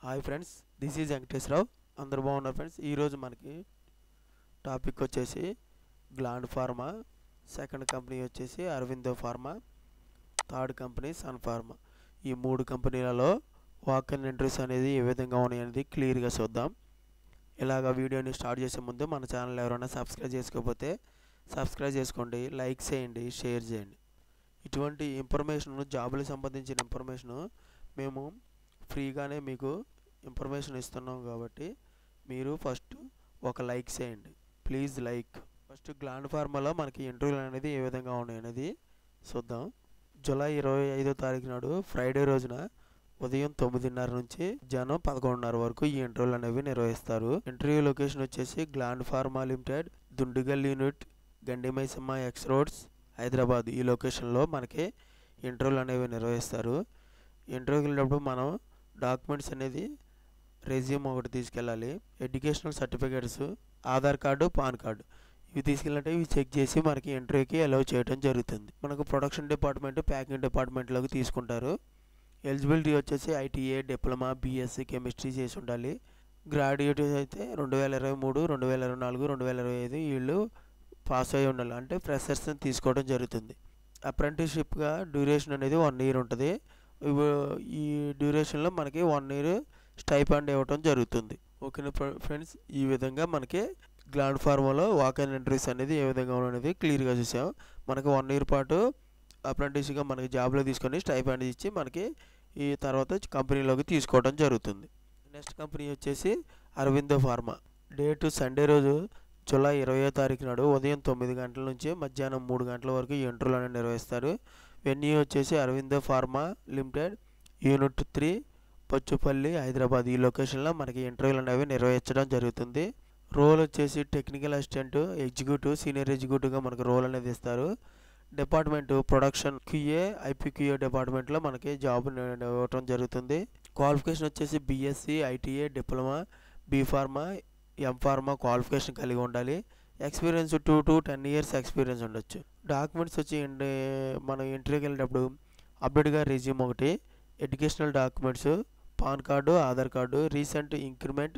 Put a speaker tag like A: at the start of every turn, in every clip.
A: Hi friends, this is Venkateswararao. అందరూ బాగున్నారు friends. ఈరోజు మనకి టాపిక్ వచ్చేసి గ్లాండ్ ఫార్మా, సెకండ్ కంపెనీ వచ్చేసి అరవిందో ఫార్మా, థర్డ్ కంపెనీ సన్ ఫార్మా. ఈ మూడు కంపెనీలలో వాక్-ఇన్ ఎంట్రీస్ అనేది ఏ విధంగా ఉన్నాయనేది క్లియర్గా చూద్దాం. ఇలాగ వీడియోని స్టార్ట్ చేసే ముందు మన ఛానల్ ఎవరైనా సబ్స్క్రైబ్ చేసుకోకపోతే సబ్స్క్రైబ్ చేసుకోండి, లైక్ చేయండి, షేర్ చేయండి. ఇటువంటి ఇన్ఫర్మేషన్, జాబులకు సంబంధించిన ఇన్ఫర్మేషను మేము ఫ్రీగానే మీకు ఇన్ఫర్మేషన్ ఇస్తున్నాం కాబట్టి మీరు ఫస్ట్ ఒక లైక్ చేయండి, ప్లీజ్ లైక్. ఫస్ట్ గ్లాండ్ ఫార్మాలో మనకి ఇంటర్వ్యూలు అనేది ఏ విధంగా ఉన్నాయనేది చూద్దాం. జూలై 25వ తారీఖు నాడు ఫ్రైడే రోజున ఉదయం 9:30 నుంచి జనం 11:30 వరకు ఈ ఇంటర్వ్యూలు అనేవి నిర్వహిస్తారు. ఇంటర్వ్యూ లొకేషన్ వచ్చేసి gland pharma limited, Dundigal unit, Gandimaisamma X roads, Hyderabad. ఈ లొకేషన్లో మనకి ఇంటర్వ్యూలు అనేవి నిర్వహిస్తారు. ఇంటర్వ్యూకి వెళ్ళినప్పుడు మనం డాక్యుమెంట్స్ అనేది రెజ్యూమ్ ఒకటి తీసుకెళ్ళాలి, educational certificates, Aadhaar card, pan card ఇవి తీసుకెళ్ళినట్టే ఇవి చెక్ చేసి మనకి ఇంటర్వ్యూకి అలౌ చేయడం జరుగుతుంది. మనకు ప్రొడక్షన్ డిపార్ట్మెంట్, ప్యాకింగ్ డిపార్ట్మెంట్లోకి తీసుకుంటారు. ఎలిజిబిలిటీ వచ్చేసి ఐటీఏ, డిప్లొమా, బీఎస్సీ కెమిస్ట్రీ చేసి ఉండాలి. గ్రాడ్యుయేట్ అయితే 2023, 2024, 2025 వీళ్ళు పాస్ అయి ఉండాలి, అంటే ఫ్రెషర్స్ని తీసుకోవడం జరుగుతుంది. అప్రెంటిస్షిప్గా డ్యూరేషన్ అనేది 1 year ఉంటుంది. ఈ డ్యూరేషన్లో మనకి 1 year స్టైఫండ్ ఇవ్వటం జరుగుతుంది. ఓకేనా ఫ్రెండ్స్, ఈ విధంగా మనకి గ్లాండ్ ఫార్మాలో వాక్-ఇన్ ఎంట్రీస్ అనేది ఏ విధంగా ఉన్నది క్లియర్గా చూసాం. మనకి 1 year పాటు అప్రెంటిస్గా మనకి జాబ్లో తీసుకొని స్టైఫండ్ ఇచ్చి మనకి ఈ తర్వాత కంపెనీలోకి తీసుకోవడం జరుగుతుంది. నెక్స్ట్ కంపెనీ వచ్చేసి అరవిందో ఫార్మా. డేటు సండే రోజు జూలై 20వ తారీఖు నాడు ఉదయం 9 గంటల నుంచి మధ్యాహ్నం 3 గంటల వరకు ఈ ఇంటర్వ్యూలు అనేవి నిర్వహిస్తారు. వెన్యూ వచ్చేసి Aurobindo pharma limited, unit 3, Pachupalli, Hyderabad. ఈ లొకేషన్లో మనకి ఇంటర్వ్యూలు అనేవి నిర్వహించడం జరుగుతుంది. రోల్ వచ్చేసి టెక్నికల్ అసిస్టెంట్, ఎగ్జిక్యూటివ్, సీనియర్ ఎగ్జిక్యూటివ్గా మనకు రోల్ అనేది ఇస్తారు. డిపార్ట్మెంట్ ప్రొడక్షన్ క్యూఏ, ఐపీక్యూఏ డిపార్ట్మెంట్లో మనకి జాబ్ ఇవ్వటం జరుగుతుంది. క్వాలిఫికేషన్ వచ్చేసి BSc, ITA, diploma, B pharma, M pharma qualification కలిగి ఉండాలి. ఎక్స్పీరియన్స్ 2 to 10 years ఎక్స్పీరియన్స్ ఉండొచ్చు. డాక్యుమెంట్స్ వచ్చి మనం ఇంటర్వ్యూకి వెళ్ళేటప్పుడు అప్డేట్గా రెజ్యూమ్ ఒకటి, educational documents, PAN card, Aadhaar card, recent increment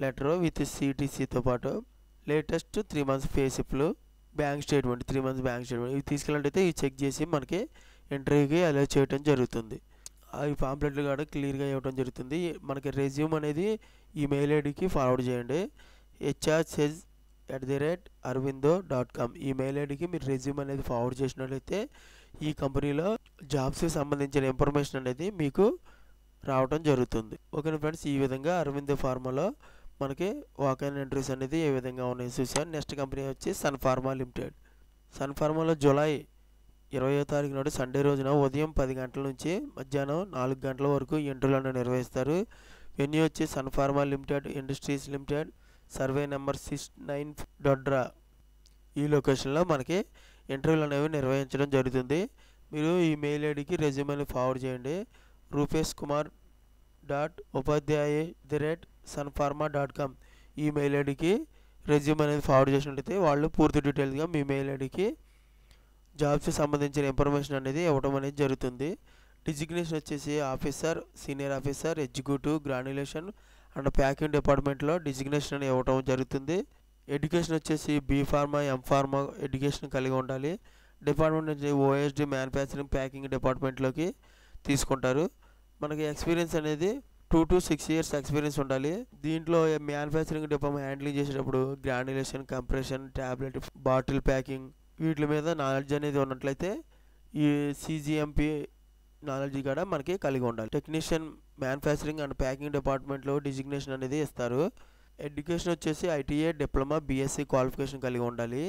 A: letter with సిటీసీతో పాటు లేటెస్ట్ 3 months పే స్లిప్లు, bank statement, 3 months bank statement ఇవి తీసుకెళ్ళినట్టయితే ఇవి చెక్ చేసి మనకి ఇంటర్వ్యూకి అలౌ చేయడం జరుగుతుంది. ఈ పాంప్లెట్లు కూడా క్లియర్గా ఇవ్వడం జరుగుతుంది. మనకి రెజ్యూమ్ అనేది ఈ మెయిల్ ఐడికి ఫార్వర్డ్ చేయండి. hrsays@arvindo.com ఈ మెయిల్ ఐడికి మీరు రెజ్యూమ్ అనేది ఫార్వర్డ్ చేసినట్లయితే ఈ కంపెనీలో జాబ్స్కి సంబంధించిన ఇన్ఫర్మేషన్ అనేది మీకు రావడం జరుగుతుంది. ఓకే ఫ్రెండ్స్, ఈ విధంగా అరవిందో ఫార్మాలో మనకి వాక్-ఇన్ ఎంట్రీస్ అనేది ఏ విధంగా ఉన్నాయి చూసాం. నెక్స్ట్ కంపెనీ వచ్చి సన్ ఫార్మా లిమిటెడ్. సన్ ఫార్మాలో జూలై 20వ తారీఖు నాడు సండే రోజున ఉదయం 10 గంటల నుంచి మధ్యాహ్నం 4 గంటల వరకు ఇంటర్వ్యూలను నిర్వహిస్తారు. వెన్యూ వచ్చి sun pharma limited industries limited, survey number 69 డొడ్రా. ఈ లొకేషన్లో మనకి ఇంటర్వ్యూలు అనేవి నిర్వహించడం జరుగుతుంది. మీరు ఈ మెయిల్ ఐడికి రెజ్యూమ్ అనేది ఫార్వర్డ్ చేయండి. rupesh kumar.upadhyay@sunpharma.com ఈ మెయిల్ ఐడికి రెజ్యూమ్ అనేది ఫార్వర్డ్ చేసినట్లయితే వాళ్ళు పూర్తి డీటెయిల్గా మీ మెయిల్ ఐడికి జాబ్స్కి సంబంధించిన ఇన్ఫర్మేషన్ అనేది ఇవ్వడం అనేది జరుగుతుంది. డిజిగ్నేషన్ వచ్చేసి officer, senior officer, executive, granulation and packing డిపార్ట్మెంట్లో డిజిగ్నేషన్ అని ఇవ్వడం జరుగుతుంది. ఎడ్యుకేషన్ వచ్చేసి B pharma, M pharma education కలిగి ఉండాలి. డిపార్ట్మెంట్ వచ్చి ఓఎస్డి, మ్యానుఫ్యాక్చరింగ్, ప్యాకింగ్ డిపార్ట్మెంట్లోకి తీసుకుంటారు. మనకి ఎక్స్పీరియన్స్ అనేది 2 to 6 years ఎక్స్పీరియన్స్ ఉండాలి. దీంట్లో మ్యానుఫ్యాక్చరింగ్ డిపార్ట్మెంట్ హ్యాండిలింగ్ చేసేటప్పుడు granulation, compression, tablet, bottle packing వీటి మీద నాలెడ్జ్ అనేది ఉన్నట్లయితే ఈ సిజిఎంపి నాలెడ్జ్ కూడా మనకి కలిగి ఉండాలి. టెక్నీషియన్, మ్యానుఫ్యాక్చరింగ్ అండ్ ప్యాకింగ్ డిపార్ట్మెంట్లో డిజిగ్నేషన్ అనేది ఇస్తారు. ఎడ్యుకేషన్ వచ్చేసి ఐటీఏ, డిప్లొమా, బీఎస్సీ క్వాలిఫికేషన్ కలిగి ఉండాలి.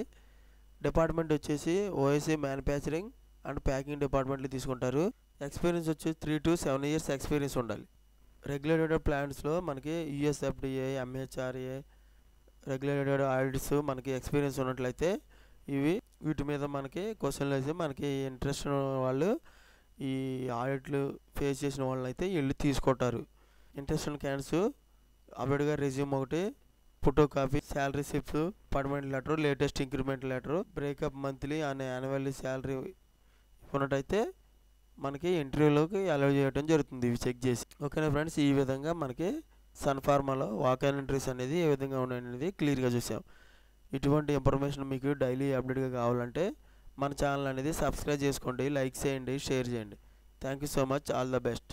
A: డిపార్ట్మెంట్ వచ్చేసి ఓఎస్సీ, మ్యానుఫ్యాక్చరింగ్ అండ్ ప్యాకింగ్ డిపార్ట్మెంట్లో తీసుకుంటారు. ఎక్స్పీరియన్స్ వచ్చి 3 to 7 years ఎక్స్పీరియన్స్ ఉండాలి. రెగ్యులేటెడ్ ప్లాంట్స్లో మనకి యూఎస్ఎఫ్డిఏ, ఎంహెచ్ఆర్ఏ రెగ్యులేటెడ్ ఆడిట్స్ మనకి ఎక్స్పీరియన్స్ ఉన్నట్లయితే వీటి మీద మనకి క్వశ్చన్లు వేసి మనకి ఇంట్రెస్ట్ ఉన్న వాళ్ళు ఈ ఆడిట్లు ఫేస్ చేసిన వాళ్ళని అయితే వీళ్ళు తీసుకుంటారు. ఇంట్రెస్ట్ ఉన్న క్యాండిడేట్స్ అప్డేట్గా రెజ్యూమ్ ఒకటి, photo copy, salary slips, appointment letter, latest increment letter, breakup monthly and annually salary ఉన్నట్టయితే మనకి ఇంటర్వ్యూలోకి అలౌ చేయడం జరుగుతుంది ఇవి చెక్ చేసి. ఓకేనా ఫ్రెండ్స్, ఈ విధంగా మనకి సన్ ఫార్మాలో వాకన్ ఎంట్రీస్ అనేది ఏ విధంగా ఉన్నాయనేది క్లియర్గా చూసాం. ఇటువంటి ఇన్ఫర్మేషన్ మీకు డైలీ అప్డేట్గా కావాలంటే మన ఛానల్ అనేది సబ్స్క్రైబ్ చేసుకోండి, లైక్ చేయండి, షేర్ చేయండి. Thank you so much. All the best.